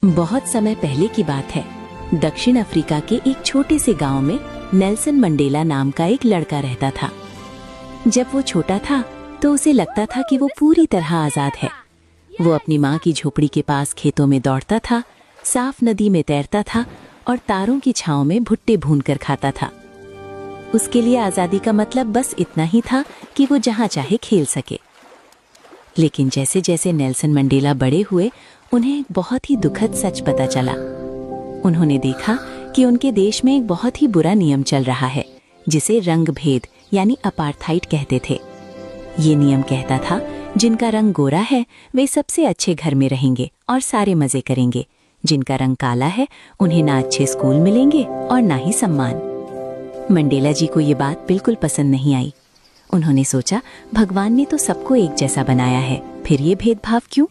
बहुत समय पहले की बात है। दक्षिण अफ्रीका के एक छोटे से गांव में नेल्सन मंडेला नाम का एक लड़का रहता था। जब वो छोटा था तो उसे लगता था कि वो पूरी तरह आजाद है। वो अपनी माँ की झोपड़ी के पास खेतों में दौड़ता था, साफ नदी में तैरता था और तारों की छांव में भुट्टे भूनकर खाता था। उसके लिए आजादी का मतलब बस इतना ही था कि वो जहाँ चाहे खेल सके। लेकिन जैसे जैसे नेल्सन मंडेला बड़े हुए, उन्हें एक बहुत ही दुखद सच पता चला। उन्होंने देखा कि उनके देश में एक बहुत ही बुरा नियम चल रहा है, जिसे रंग भेद यानी अपार्थाइड कहते थे। ये नियम कहता था, जिनका रंग गोरा है वे सबसे अच्छे घर में रहेंगे और सारे मजे करेंगे। जिनका रंग काला है उन्हें ना अच्छे स्कूल मिलेंगे और ना ही सम्मान। मंडेला जी को ये बात बिल्कुल पसंद नहीं आई। उन्होंने सोचा, भगवान ने तो सबको एक जैसा बनाया है, फिर ये भेदभाव क्यों?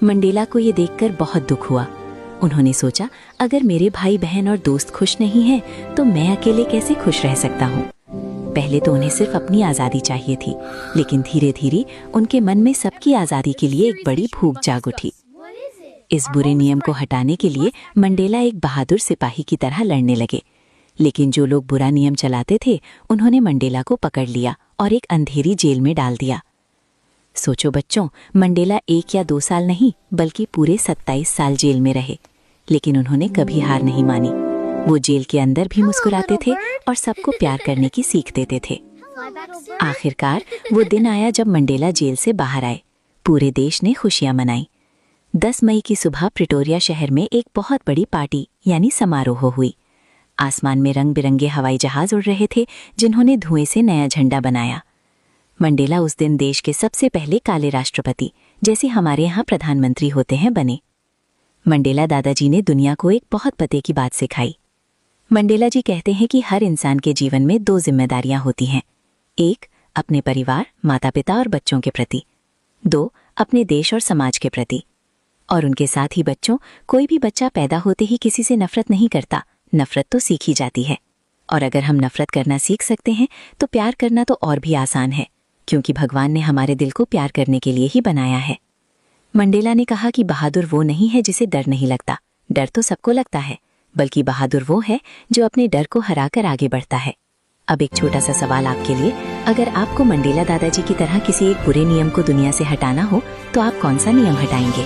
मंडेला को ये देखकर बहुत दुख हुआ। उन्होंने सोचा, अगर मेरे भाई बहन और दोस्त खुश नहीं हैं, तो मैं अकेले कैसे खुश रह सकता हूँ? पहले तो उन्हें सिर्फ अपनी आज़ादी चाहिए थी, लेकिन धीरे धीरे उनके मन में सबकी आज़ादी के लिए एक बड़ी भूख जाग उठी। इस बुरे नियम को हटाने के लिए मंडेला एक बहादुर सिपाही की तरह लड़ने लगे। लेकिन जो लोग बुरा नियम चलाते थे, उन्होंने मंडेला को पकड़ लिया और एक अंधेरी जेल में डाल दिया। सोचो बच्चों, मंडेला 1 या 2 साल नहीं बल्कि पूरे 27 साल जेल में रहे, लेकिन उन्होंने कभी हार नहीं मानी। वो जेल के अंदर भी मुस्कुराते थे और सबको प्यार करने की सीख देते थे। आखिरकार वो दिन आया जब मंडेला जेल से बाहर आए। पूरे देश ने खुशियां मनाई। 10 मई की सुबह प्रिटोरिया शहर में एक बहुत बड़ी पार्टी यानी समारोह हुई। आसमान में रंग बिरंगे हवाई जहाज उड़ रहे थे, जिन्होंने धुएं से नया झंडा बनाया। मंडेला उस दिन देश के सबसे पहले काले राष्ट्रपति, जैसे हमारे यहाँ प्रधानमंत्री होते हैं, बने। मंडेला दादाजी ने दुनिया को एक बहुत पते की बात सिखाई। मंडेला जी कहते हैं कि हर इंसान के जीवन में 2 जिम्मेदारियां होती हैं। 1, अपने परिवार, माता पिता और बच्चों के प्रति। 2, अपने देश और समाज के प्रति। और उनके साथ ही बच्चों, कोई भी बच्चा पैदा होते ही किसी से नफरत नहीं करता। नफरत तो सीखी जाती है, और अगर हम नफरत करना सीख सकते हैं तो प्यार करना तो और भी आसान है, क्योंकि भगवान ने हमारे दिल को प्यार करने के लिए ही बनाया है। मंडेला ने कहा कि बहादुर वो नहीं है जिसे डर नहीं लगता। डर तो सबको लगता है, बल्कि बहादुर वो है जो अपने डर को हराकर आगे बढ़ता है। अब एक छोटा सा सवाल आपके लिए, अगर आपको मंडेला दादाजी की तरह किसी एक बुरे नियम को दुनिया से हटाना हो, तो आप कौन सा नियम हटाएंगे?